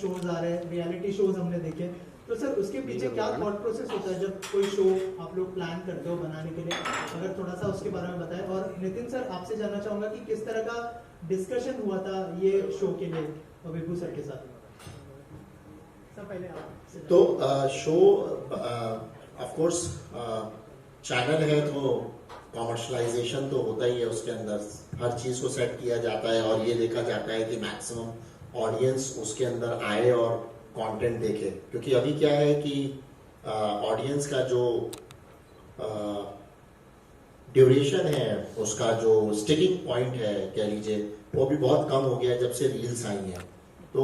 Shows आ रहे हैं, reality shows हमने देखे, तो सर उसके पीछे क्या थॉट प्रोसेस होता है जब कोई शो आप लोग प्लान करते हो बनाने के लिए, अगर थोड़ा सा उसके बारे में बताएं। और नितिन सर आपसे जानना चाहूंगा कि किस तरह का डिस्कशन हुआ था ये शो के लिए विभू सर के साथ। सर पहले आप तो शो ऑफ कोर्स चैनल है तो कॉमर्शलाइजेशन तो होता ही है, उसके अंदर हर चीज को सेट किया जाता है और ये देखा जाता है कि मैक्सिमम ऑडियंस उसके अंदर आए और कंटेंट देखे। क्योंकि अभी क्या है कि ऑडियंस का जो ड्यूरेशन है, उसका जो स्टिकिंग पॉइंट है कह लीजिए, वो भी बहुत कम हो गया है जब से रील्स आई हैं। तो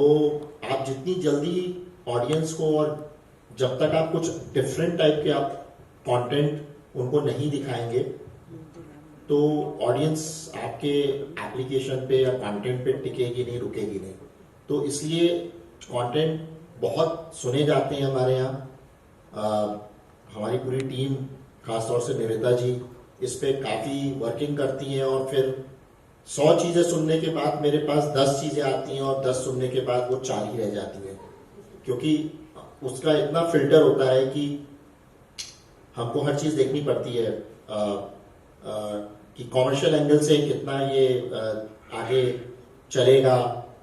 आप जितनी जल्दी ऑडियंस को, और जब तक आप कुछ डिफरेंट टाइप के आप कंटेंट उनको नहीं दिखाएंगे तो ऑडियंस आपके एप्लीकेशन पे या कंटेंट पे टिकेगी नहीं, रुकेगी नहीं। तो इसलिए कंटेंट बहुत सुने जाते हैं हमारे यहाँ। हमारी पूरी टीम, खासतौर से निवेदा जी, इस पे काफ़ी वर्किंग करती हैं और फिर 100 चीज़ें सुनने के बाद मेरे पास 10 चीज़ें आती हैं और 10 सुनने के बाद वो 4 ही रह जाती हैं। क्योंकि उसका इतना फिल्टर होता है कि हमको हर चीज़ देखनी पड़ती है कि कॉमर्शियल एंगल से कितना ये आगे चलेगा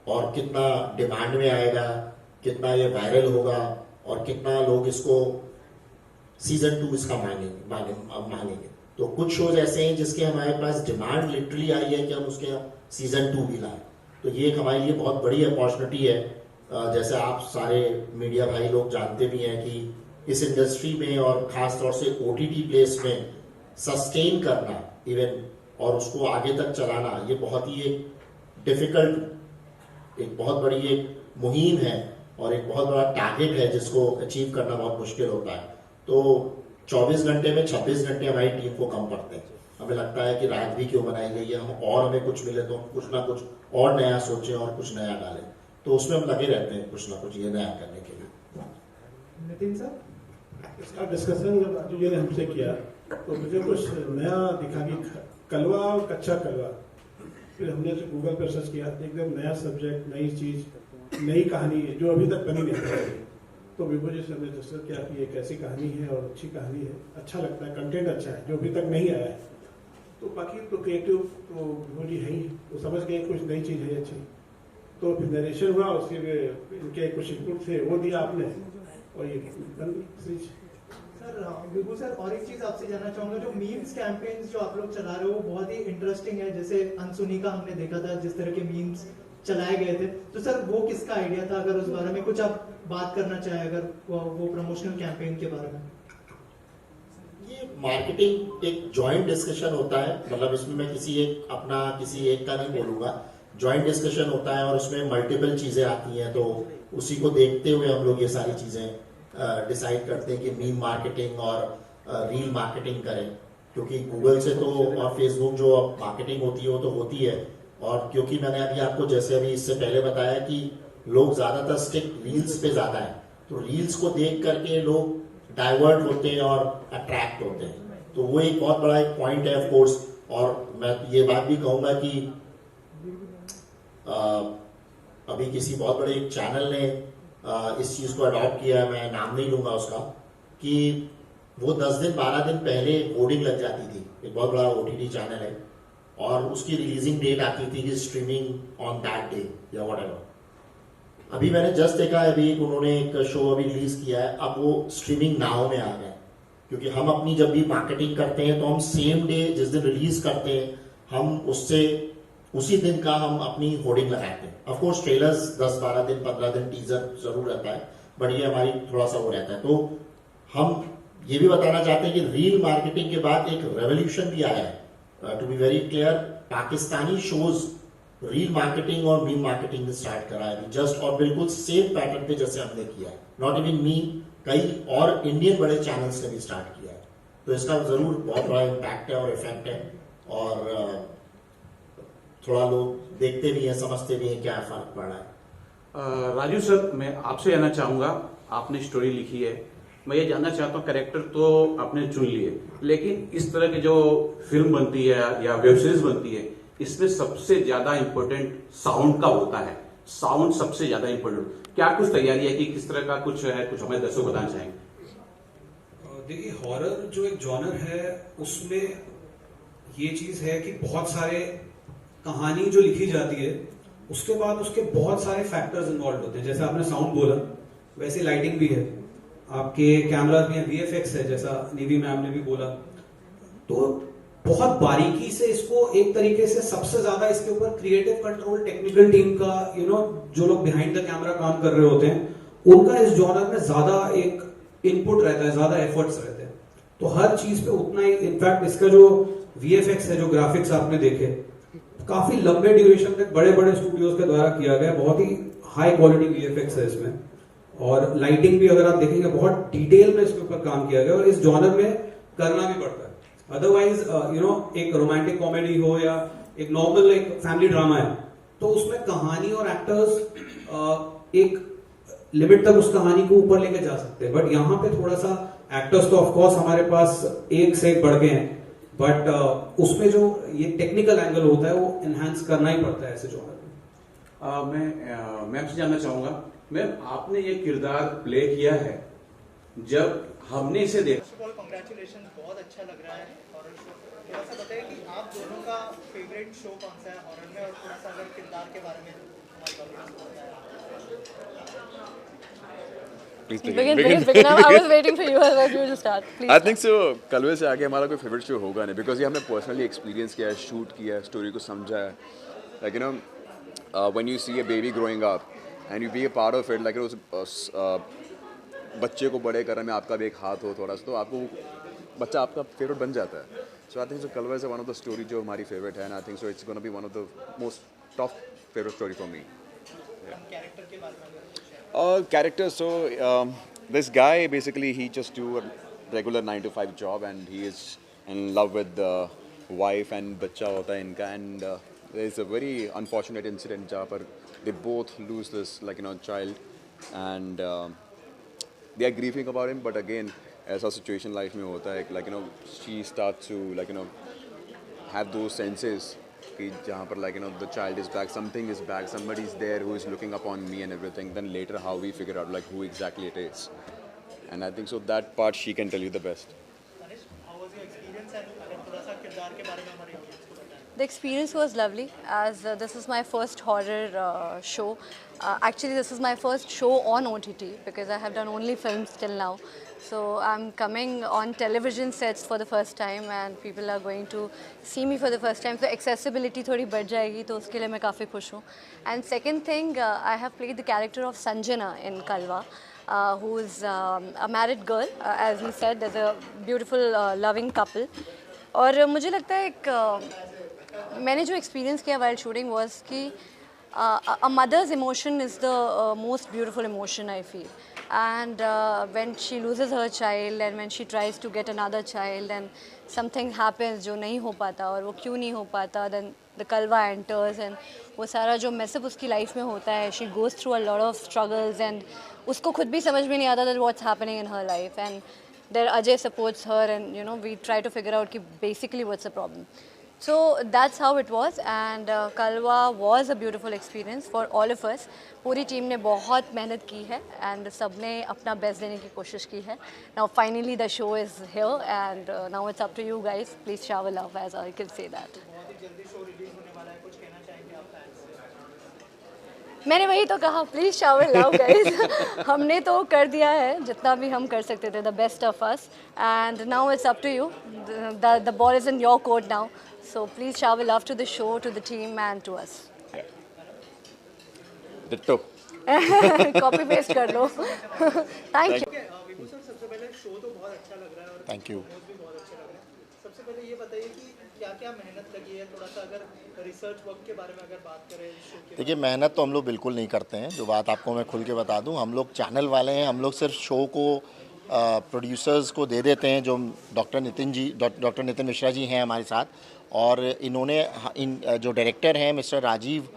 और कितना डिमांड में आएगा, कितना ये वायरल होगा और कितना लोग इसको सीजन 2 इसका मांगेंगे। तो कुछ शोज ऐसे हैं जिसके हमारे पास डिमांड लिटरली आई है कि हम उसके सीजन 2 भी लाएं। तो ये एक हमारे लिए बहुत बड़ी अपॉर्चुनिटी है। जैसे आप सारे मीडिया भाई लोग जानते भी हैं कि इस इंडस्ट्री में और खास तौर से OTT प्लेस में सस्टेन करना इवन और उसको आगे तक चलाना, ये बहुत ही एक डिफिकल्ट, एक बहुत बड़ी एक मुहिम है और एक बहुत बड़ा टारगेट है जिसको अचीव करना बहुत मुश्किल होता है। तो 24 घंटे में 26 घंटे हमारी टीम को कम पड़ते हैं। हमें लगता है कि रात भी क्यों बनाई गई है, हम और हमें कुछ मिले तो कुछ ना कुछ और नया सोचें और कुछ नया डालें। तो उसमें हम लगे रहते हैं कुछ ना कुछ ये नया करने के लिए। नितिन सर, इसका डिस्कशन जब राजू ने हमसे किया तो मुझे कुछ नया दिखा कि कलवा और कच्चा कलवा। फिर हमने गूगल पर सर्च किया, एकदम नया सब्जेक्ट, नई चीज, नई कहानी है जो अभी तक बनी नहीं है। तो विभू जी से हमने डिस्कस किया कि एक ऐसी कहानी है और अच्छी कहानी है, अच्छा लगता है, कंटेंट अच्छा है जो अभी तक नहीं आया है। तो बाकी तो क्रिएटिव तो विभू जी है ही, तो समझ गए कुछ नई चीज है अच्छी। तो फिर नरेशन हुआ, उसके इनके कुछ इनपुट थे वो दिया आपने और ये बन गई। सर विभू सर, और एक चीज आपसे जानना चाहूंगा, जो मीम्स कैंपेन्स जो आप लोग चला रहे हो वो बहुत ही इंटरेस्टिंग है। जैसे अनसुनी का हमने देखा था, जिस तरह के मीम्स चलाए गए थे, तो सर वो किसका आइडिया था? अगर उस बारे में कुछ आप बात करना चाहें, अगर वो प्रमोशनल कैंपेन के बारे में। ये मार्केटिंग एक जॉइंट डिस्कशन होता है, मतलब इसमें मैं किसी एक का नहीं बोलूंगा, जॉइंट डिस्कशन होता है और उसमें मल्टीपल चीजें आती हैं। तो उसी को देखते हुए हम लोग ये सारी चीजें डिसाइड करते हैं कि मीम मार्केटिंग और रील मार्केटिंग करें। क्योंकि गूगल से तो और फेसबुक जो मार्केटिंग होती है वो तो होती है, और क्योंकि मैंने अभी आपको जैसे अभी इससे पहले बताया कि लोग ज्यादातर स्टिक रील्स पे ज्यादा है, तो रील्स को देख करके लोग डाइवर्ट होते हैं और अट्रैक्ट होते हैं। तो वो एक बहुत बड़ा एक पॉइंट है ऑफ कोर्स। और मैं ये बात भी कहूंगा कि अभी किसी बहुत बड़े चैनल ने इस चीज को अडॉप्ट किया है, मैं नाम नहीं लूंगा उसका, कि वो 10 दिन 12 दिन पहले होर्डिंग लग जाती थी। एक बहुत बड़ा OTT चैनल है और उसकी रिलीजिंग डेट आती थी कि स्ट्रीमिंग ऑन दैट डे या व्हाटएवर। अभी मैंने जस्ट देखा है, अभी उन्होंने एक शो अभी रिलीज किया है, अब वो स्ट्रीमिंग नाउ में आ गए। क्योंकि हम अपनी जब भी मार्केटिंग करते हैं तो हम सेम डे जिस दिन रिलीज करते हैं, हम उसी दिन का हम अपनी होर्डिंग लगाते हैं। ऑफ कोर्स ट्रेलर्स 10-12 दिन 15 दिन टीजर जरूर रहता है, बट ये हमारी थोड़ा सा वो रहता है। तो हम ये भी बताना चाहते हैं कि रील मार्केटिंग के बाद एक रेवोल्यूशन भी आया है। To be very clear, Pakistani shows reel marketing और मीम मार्केटिंग स्टार्ट करा है जस्ट, और बिल्कुल सेम पैटर्न पे जैसे हमने किया है। नॉट इवन मी, कई और इंडियन बड़े चैनल्स ने भी स्टार्ट किया है। तो इसका जरूर बहुत बड़ा इम्पैक्ट है और इफेक्ट है, और थोड़ा लोग देखते भी हैं, समझते भी हैं क्या फर्क पड़ रहा है। राजू सर, मैं आपसे जानना चाहूंगा, आपने स्टोरी लिखी है, मैं ये जानना चाहता हूँ, कैरेक्टर तो आपने चुन लिए, लेकिन इस तरह की जो फिल्म बनती है या वेब सीरीज बनती है, इसमें सबसे ज्यादा इंपॉर्टेंट साउंड का होता है। साउंड सबसे ज्यादा इम्पोर्टेंट। क्या कुछ तैयारी है कि किस तरह का कुछ है, कुछ हमें दर्शकों को बताना चाहेंगे? देखिए, हॉरर जो एक जॉनर है उसमें ये चीज है कि बहुत सारे कहानी जो लिखी जाती है उसके बाद उसके बहुत सारे फैक्टर्स इन्वॉल्व होते हैं। जैसे आपने साउंड बोला, वैसे लाइटिंग भी है, आपके कैमरास भी है, वीएफएक्स है, जैसा निधि मैम ने भी बोला। तो बहुत बारीकी से इसको एक तरीके से सबसे ज्यादा इसके ऊपर क्रिएटिव कंट्रोल टेक्निकल टीम का जो लोग बिहाइंड द कैमरा काम कर रहे होते हैं उनका इस जॉनर में ज्यादा एक इनपुट रहता है, ज्यादा एफर्ट्स रहते हैं। तो हर चीज पे उतना ही, इनफैक्ट इसका जो वीएफएक्स है, जो ग्राफिक्स आपने देखे, काफी लंबे ड्यूरेशन तक बड़े बड़े स्टूडियोज के द्वारा किया गया, बहुत ही हाई क्वालिटी वीएफएक्स है इसमें। और लाइटिंग भी अगर आप देखेंगे बहुत डिटेल में इसके ऊपर काम किया गया, और इस जॉनर में करना भी पड़ता है। अदरवाइज एक रोमांटिक कॉमेडी हो या एक नॉर्मल एक फैमिली ड्रामा है, तो उसमें कहानी और एक्टर्स एक लिमिट तक उस कहानी को ऊपर लेके जा सकते हैं। बट यहाँ पे थोड़ा सा एक्टर्स तो ऑफकोर्स हमारे पास एक से एक बढ़ गए हैं, बट उसमें जो ये टेक्निकल एंगल होता है वो एनहांस करना ही पड़ता है ऐसे जॉनर में। मैं आपसे जानना चाहूंगा, मैम आपने ये किरदार प्ले किया है, जब हमने इसे देखा, फर्स्ट ऑफ ऑल कांग्रेचुलेशन, बहुत अच्छा लग रहा है हॉरर शो। थोड़ा सा बताइए कि आप दोनों का फेवरेट शो कौन सा है हॉरर में, और थोड़ा सा अगर किरदार के बारे में हमारी ऑडियंस को बताएं। Please Begin. begin. I was waiting for you. I was you to start. Please. I think so. कलवे से आगे हमारा कोई फेवरेट शो होगा नहीं, बिकॉज ये हमने पर्सनली एक्सपीरियंस किया है, शूट किया है, स्टोरी को समझा है। Like when you see a baby growing up and you be a part of it, like उस बच्चे को बड़े करने में आपका भी एक हाथ हो थोड़ा सा, तो आपको बच्चा आपका फेवरेट बन जाता है। सो आई थिंक सो कलवे से वन ऑफ द स्टोरी जो हमारी फेवरेट है, and I think so it's gonna be one of the most top favourite story for me. Character के बारे में Character, so this guy basically he just do a regular 9 to 5 job, and he is in love with the wife and बच्चा होता है इनका, and there is a very unfortunate incident जहाँ पर they both lose this child, and they are grieving about him, but again ऐसा situation life में होता है, she starts to have those senses कि जहाँ पर the child is back, something is back, somebody is there who is looking upon me and everything. Then later how we figure out who exactly it is, and I think so that part she can tell you the best. Tanishq, how was your experience, and अगर थोड़ा सा किरदार के बारे में हमारी audience को बताएं। The experience was lovely, as this is my first horror show. Actually, this is my first show on OTT because I have done only films till now. So I'm coming on television sets for the first time, and people are going to see me for the first time. So accessibility थोड़ी बढ़ जाएगी, तो उसके लिए मैं काफ़ी खुश हूँ. And second thing, I have played the character of Sanjana in Kalwa, who is a married girl. As he said, there's a beautiful loving couple. और मुझे लगता है मैंने जो एक्सपीरियंस किया वाइल शूटिंग वॉज कि a mother's emotion is the most beautiful emotion I feel, and when she loses her child and when she tries to get another child and something happens जो नहीं हो पाता, और वो क्यों नहीं हो पाता, then the Kalwa enters and वो सारा जो मैसअप उसकी लाइफ में होता है, she goes through a lot of struggles and उसको खुद भी समझ में नहीं आता that what's happening in her life, and there Ajay supports her, and we try to figure out कि basically what's the problem. So that's how it was, and Kalwa was a beautiful experience for all of us. पूरी team ने बहुत मेहनत की है and सबने अपना best देने की कोशिश की है. Now finally the show is here, and now it's up to you guys. Please shower love, as I can say that. बहुत ही जल्दी शो रिलीज होने वाला है, कुछ कहना चाहेंगे आप फैंस से? मैंने वही तो कहा, प्लीज़ शावर लव गाइस. हमने तो कर दिया है जितना भी हम कर सकते थे, the best of us, and now it's up to you. The ball is in your court now. So please shower love to the show, to the team, and to us. Ditto. Copy paste कर लो. Thank you. Vibhu sir, सबसे पहले show तो बहुत अच्छा लग रहा है और Thank you. promos भी बहुत अच्छे लग रहे हैं. सबसे पहले ये बताइए कि क्या क्या मेहनत लगी है, थोड़ा सा अगर रिसर्च वर्क के बारे में अगर बात करें शो के। देखिए, मेहनत तो हम लोग बिल्कुल नहीं करते हैं, जो बात आपको मैं खुल के बता दूं, हम लोग चैनल वाले हैं, हम लोग सिर्फ शो को प्रोड्यूसर्स को दे देते हैं, जो डॉक्टर नितिन मिश्रा जी हैं हमारे साथ, और इन्होंने जो डायरेक्टर हैं मिस्टर राजीव,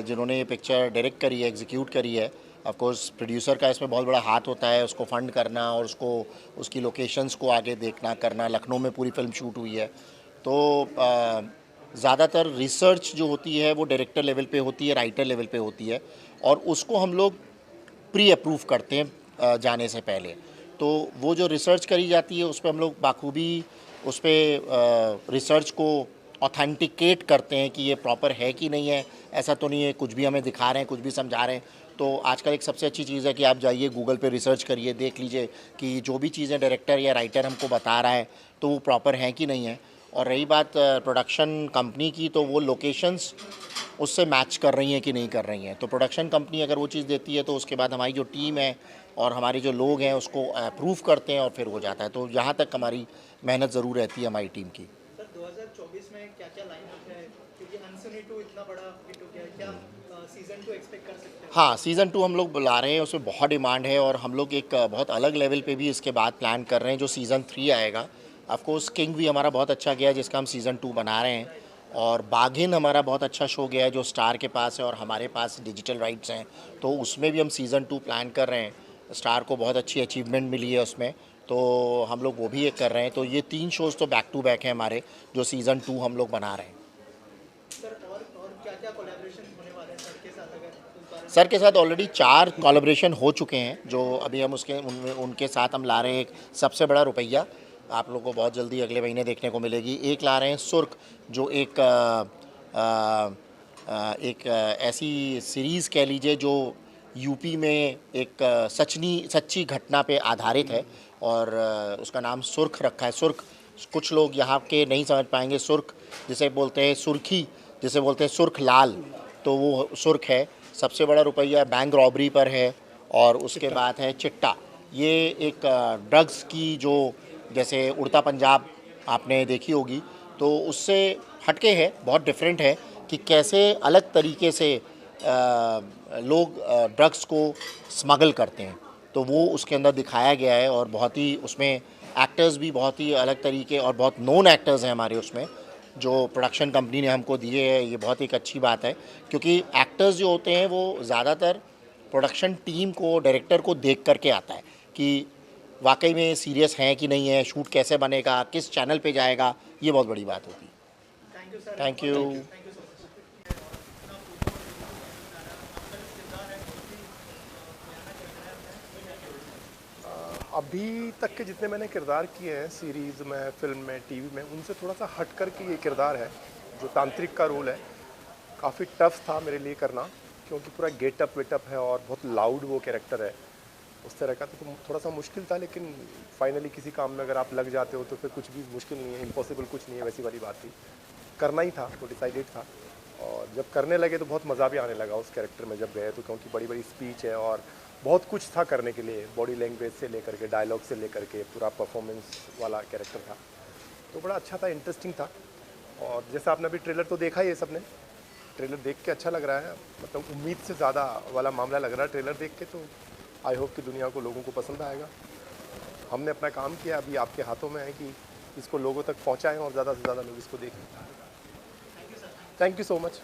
जिन्होंने ये पिक्चर डायरेक्ट करी है, एग्जीक्यूट करी है, ऑफ कोर्स प्रोड्यूसर का इसमें बहुत बड़ा हाथ होता है, उसको फंड करना और उसकी लोकेशंस को आगे देखना करना. लखनऊ में पूरी फिल्म शूट हुई है, तो ज़्यादातर रिसर्च जो होती है वो डायरेक्टर लेवल पे होती है, राइटर लेवल पे होती है, और उसको हम लोग प्री अप्रूव करते हैं जाने से पहले। तो वो जो रिसर्च करी जाती है उस पर हम लोग बाखूबी उस पर रिसर्च को ऑथेंटिकेट करते हैं कि ये प्रॉपर है कि नहीं है, ऐसा तो नहीं है कुछ भी हमें दिखा रहे हैं, कुछ भी समझा रहे हैं। तो आजकल एक सबसे अच्छी चीज़ है कि आप जाइए गूगल पे रिसर्च करिए, देख लीजिए कि जो भी चीज़ें डायरेक्टर या राइटर हमको बता रहा है तो वो प्रॉपर है कि नहीं है। और रही बात प्रोडक्शन कंपनी की, तो वो लोकेशंस उससे मैच कर रही हैं कि नहीं कर रही हैं। तो प्रोडक्शन कंपनी अगर वो चीज़ देती है तो उसके बाद हमारी जो टीम है और हमारे जो लोग हैं उसको अप्रूव करते हैं और फिर हो जाता है। तो यहाँ तक हमारी मेहनत ज़रूर रहती है हमारी टीम की। सर 2024 में क्या-क्या लाइनअप है, क्योंकि अनसुनी 2 इतना बड़ा हिट हो गया, क्या सीजन 2 एक्सपेक्ट कर सकते हैं? हाँ, सीज़न 2 हम लोग बुला रहे हैं, उसमें बहुत डिमांड है और हम लोग एक बहुत अलग लेवल पे भी इसके बाद प्लान कर रहे हैं जो सीज़न 3 आएगा। ऑफकोर्स किंग भी हमारा बहुत अच्छा गया जिसका हम सीज़न 2 बना रहे हैं, और बाघिन हमारा बहुत अच्छा शो गया है जो स्टार के पास है और हमारे पास डिजिटल राइट्स हैं, तो उसमें भी हम सीज़न 2 प्लान कर रहे हैं। स्टार को बहुत अच्छी अचीवमेंट मिली है उसमें, तो हम लोग वो भी एक कर रहे हैं। तो ये 3 शोज़ तो बैक टू बैक हैं हमारे जो सीज़न 2 हम लोग बना रहे हैं। सर और क्या-क्या कोलैबोरेशन होने वाले हैं सर के साथ, अगर उस बारे में? सर के साथ ऑलरेडी 4 कोलैबोरेशन हो चुके हैं जो अभी हम उनके साथ हम ला रहे हैं। एक सबसे बड़ा रुपैया आप लोगों को बहुत जल्दी अगले महीने देखने को मिलेगी। एक ला रहे हैं सुर्ख, जो एक ऐसी सीरीज़ कह लीजिए जो यूपी में एक सच्ची घटना पे आधारित है, और उसका नाम सुर्ख रखा है। सुर्ख कुछ लोग यहाँ के नहीं समझ पाएंगे, सुर्ख जिसे बोलते हैं सुर्खी, जिसे बोलते हैं सुर्ख लाल, तो वो सुर्ख है। सबसे बड़ा रुपया बैंक रॉबरी पर है, और उसके बाद है चिट्टा। ये एक ड्रग्स की जो जैसे उड़ता पंजाब आपने देखी होगी, तो उससे हटके है, बहुत डिफरेंट है कि कैसे अलग तरीके से लोग ड्रग्स को स्मगल करते हैं, तो वो उसके अंदर दिखाया गया है। और बहुत ही उसमें एक्टर्स भी बहुत ही अलग तरीके और बहुत नोन एक्टर्स हैं हमारे उसमें, जो प्रोडक्शन कंपनी ने हमको दिए हैं। ये बहुत एक अच्छी बात है क्योंकि एक्टर्स जो होते हैं वो ज़्यादातर प्रोडक्शन टीम को, डायरेक्टर को देख करके आता है कि वाकई में सीरियस हैं कि नहीं है, शूट कैसे बनेगा, किस चैनल पे जाएगा, ये बहुत बड़ी बात होती है। Thank you sir. Thank you. Thank you so much. अभी तक के जितने मैंने किरदार किए हैं सीरीज़ में, फिल्म में, टीवी में, उनसे थोड़ा सा हट कर के ये किरदार है जो तांत्रिक का रोल है। काफ़ी टफ था मेरे लिए करना क्योंकि पूरा गेटअप वेटअप है और बहुत लाउड वो कैरेक्टर है उस तरह का, तो थोड़ा सा मुश्किल था। लेकिन फाइनली किसी काम में अगर आप लग जाते हो तो फिर कुछ भी मुश्किल नहीं है, इम्पॉसिबल कुछ नहीं है, वैसी वाली बात थी। करना ही था, तो डिसाइडेड था। और जब करने लगे तो बहुत मज़ा भी आने लगा उस कैरेक्टर में जब गए तो, क्योंकि बड़ी बड़ी स्पीच है और बहुत कुछ था करने के लिए, बॉडी लैंग्वेज से लेकर के, डायलॉग से लेकर के, पूरा परफॉर्मेंस वाला कैरेक्टर था। तो बड़ा अच्छा था, इंटरेस्टिंग था। और जैसा आपने अभी ट्रेलर तो देखा ही है सबने, ट्रेलर देख के अच्छा लग रहा है, मतलब उम्मीद से ज़्यादा वाला मामला लग रहा है ट्रेलर देख के। तो आई होप कि दुनिया को, लोगों को पसंद आएगा। हमने अपना काम किया, अभी आपके हाथों में है कि इसको लोगों तक पहुँचाएँ और ज़्यादा से ज़्यादा लोग इसको देखें। Thank you so much.